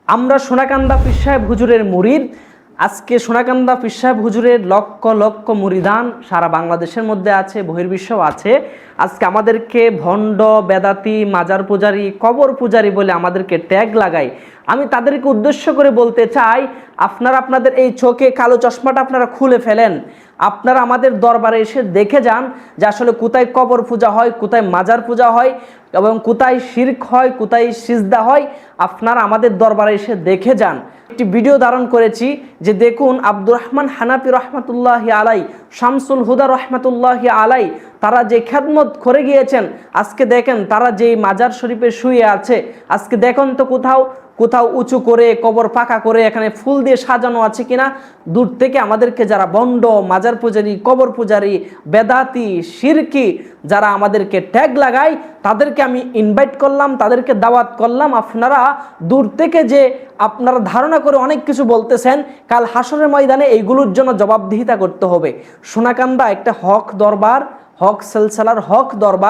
আমরা সোনাকান্দা পীর সাহেব হুজুরের মুরিদ। আজকে সোনাকান্দা পীর সাহেব হুজুরের লক্ষ লক্ষ মুরিদান সারা বাংলাদেশের মধ্যে আছে, বহির্বিশ্বেও আছে। আজকে আমাদেরকে ভণ্ড, বেদাতি, মাজার পূজারি, কবর পূজারি বলে আমাদেরকে ট্যাগ লাগায়। আমি তাদেরকে উদ্দেশ্য করে বলতে চাই, আপনারা আপনাদের এই চোখে কালো চশমাটা আপনারা খুলে ফেলেন। আপনারা আমাদের দরবারে এসে দেখে যান যে আসলে কোথায় কবর পূজা হয়, কোথায় মাজার পূজা হয় এবং কোথায় শিরক হয়, কোথায় সিজদা হয়। আপনারা আমাদের দরবারে এসে দেখে যান। একটি ভিডিও ধারণ করেছি যে দেখুন আব্দুর রহমান হানাফি রহমতুল্লাহি আলাই, শামসুল হুদা রহমতুল্লাহি আলাই, তারা যে খেদমত করে গিয়েছেন, আজকে দেখেন তারা যেই মাজার শরীফে শুয়ে আছে, আজকে দেখুন তো কোথাও কোথাও উঁচু করে কবর পাকা করে এখানে ফুল দিয়ে সাজানো আছে কিনা। দূর থেকে আমাদেরকে যারা বন্ড, মাজার পূজারি, কবর পূজারি, বেদাতি, শিরকি যারা আমাদেরকে ট্যাগ লাগায়, তাদেরকে আমি ইনভাইট করলাম, তাদেরকে দাওয়াত করলাম। আপনারা দূর থেকে যে আপনারা ধারণা করে অনেক কিছু বলতেছেন, কাল হাসরের ময়দানে এইগুলোর জন্য জবাবদিহিতা করতে হবে। সোনাকান্দা একটা হক দরবার, হক সিলসিলার হক দরবার।